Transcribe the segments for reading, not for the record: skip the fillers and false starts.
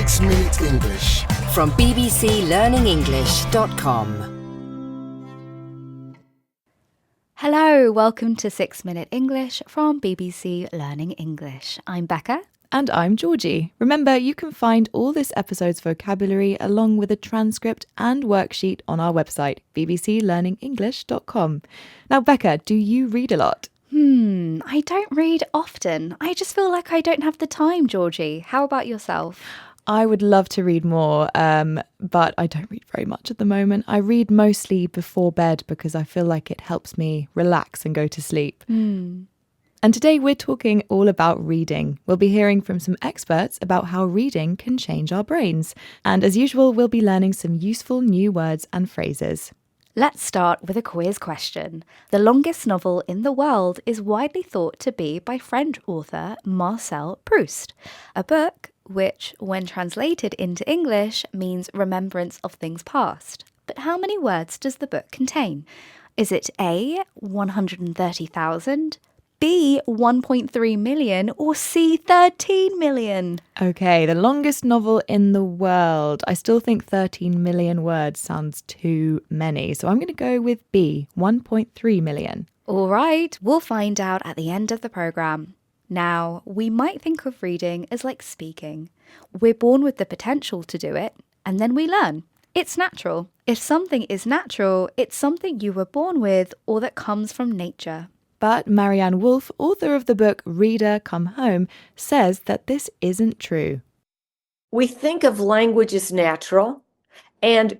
6 Minute English from bbclearningenglish.com. Hello, welcome to 6 Minute English from BBC Learning English. I'm Becca. And I'm Georgie. Remember, you can find all this episode's vocabulary along with a transcript and worksheet on our website, bbclearningenglish.com. Now, Becca, do you read a lot? I don't read often. I just feel like I don't have the time, Georgie. How about yourself? I would love to read more, but I don't read very much at the moment. I read mostly before bed because I feel like it helps me relax and go to sleep. And today we're talking all about reading. We'll be hearing from some experts about how reading can change our brains. And as usual, we'll be learning some useful new words and phrases. Let's start with a quiz question. The longest novel in the world is widely thought to be by French author Marcel Proust, a book which, when translated into English, means remembrance of things past. But how many words does the book contain? Is it A, 130,000, B, 1.3 million, or C, 13 million? Okay, the longest novel in the world. I still think 13 million words sounds too many, so I'm going to go with B, 1.3 million. All right, we'll find out at the end of the programme. Now, we might think of reading as like speaking. We're born with the potential to do it, and then we learn. It's natural. If something is natural, it's something you were born with or that comes from nature. But Marianne Wolf, author of the book Reader Come Home, says that this isn't true. We think of language as natural, and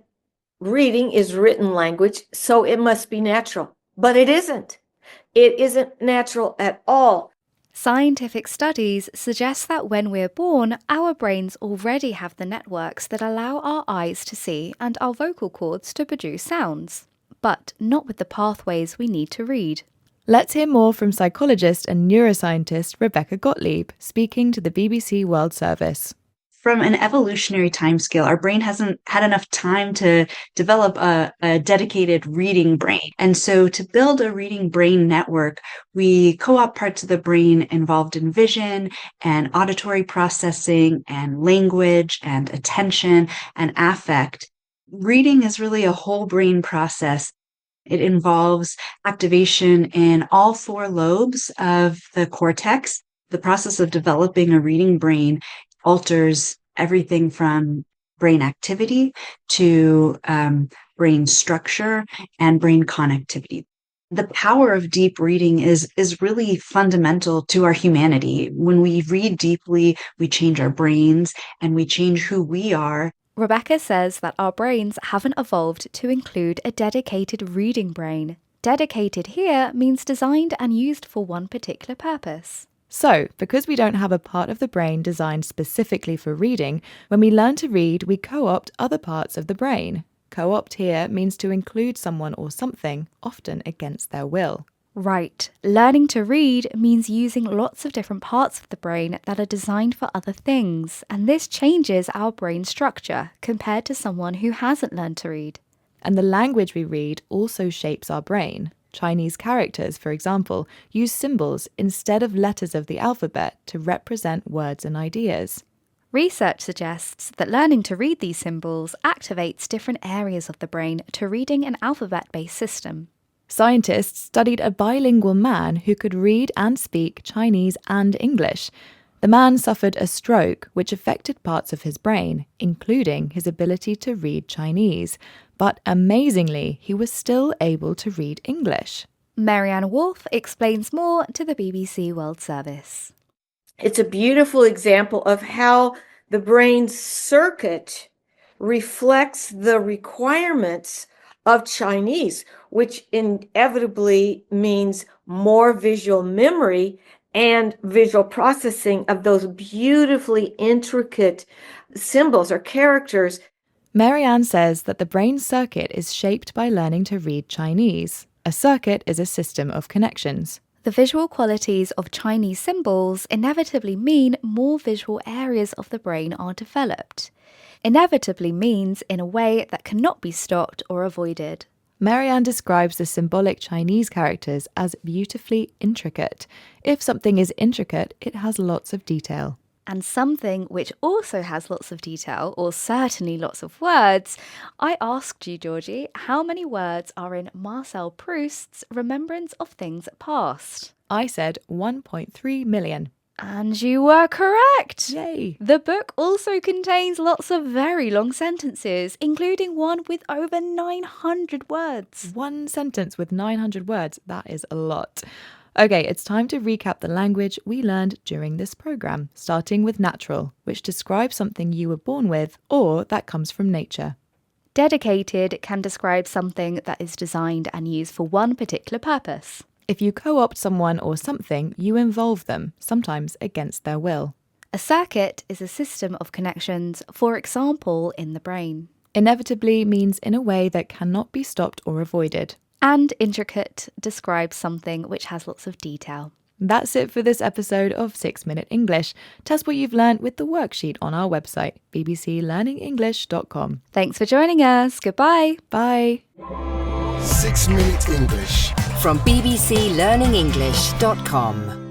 reading is written language, so it must be natural. But it isn't. It isn't natural at all. Scientific studies suggest that when we're born, our brains already have the networks that allow our eyes to see and our vocal cords to produce sounds, but not with the pathways we need to read. Let's hear more from psychologist and neuroscientist Rebecca Gottlieb, speaking to the BBC World Service. From an evolutionary timescale, our brain hasn't had enough time to develop a dedicated reading brain. And so to build a reading brain network, we co-opt parts of the brain involved in vision and auditory processing and language and attention and affect. Reading is really a whole brain process. It involves activation in all four lobes of the cortex. The process of developing a reading brain alters everything from brain activity to brain structure and brain connectivity. The power of deep reading is really fundamental to our humanity. When we read deeply, we change our brains and we change who we are. Rebecca says that our brains haven't evolved to include a dedicated reading brain. Dedicated here means designed and used for one particular purpose. So, because we don't have a part of the brain designed specifically for reading, when we learn to read, we co-opt other parts of the brain. Co-opt here means to include someone or something, often against their will. Right. Learning to read means using lots of different parts of the brain that are designed for other things, and this changes our brain structure compared to someone who hasn't learned to read. And the language we read also shapes our brain. Chinese characters, for example, use symbols instead of letters of the alphabet to represent words and ideas. Research suggests that learning to read these symbols activates different areas of the brain to reading an alphabet-based system. Scientists studied a bilingual man who could read and speak Chinese and English. The man suffered a stroke, which affected parts of his brain, including his ability to read Chinese. But amazingly, he was still able to read English. Marianne Wolf explains more to the BBC World Service. It's a beautiful example of how the brain's circuit reflects the requirements of Chinese, which inevitably means more visual memory and visual processing of those beautifully intricate symbols or characters. Marianne says that the brain circuit is shaped by learning to read Chinese. A circuit is a system of connections. The visual qualities of Chinese symbols inevitably mean more visual areas of the brain are developed. Inevitably means in a way that cannot be stopped or avoided. Marianne describes the symbolic Chinese characters as beautifully intricate. If something is intricate, it has lots of detail. and something which also has lots of detail, or certainly lots of words, I asked you, Georgie, how many words are in Marcel Proust's Remembrance of Things Past? I said 1.3 million. And you were correct! Yay! The book also contains lots of very long sentences, including one with over 900 words. One sentence with 900 words. That is a lot. Okay, it's time to recap the language we learned during this program, starting with natural, which describes something you were born with or that comes from nature. Dedicated can describe something that is designed and used for one particular purpose. If you co-opt someone or something, you involve them, sometimes against their will. A circuit is a system of connections, for example, in the brain. Inevitably means in a way that cannot be stopped or avoided. And intricate describes something which has lots of detail. That's it for this episode of 6 Minute English. Test what you've learned with the worksheet on our website, bbclearningenglish.com. Thanks for joining us. Goodbye. Bye. 6 Minute English from bbclearningenglish.com.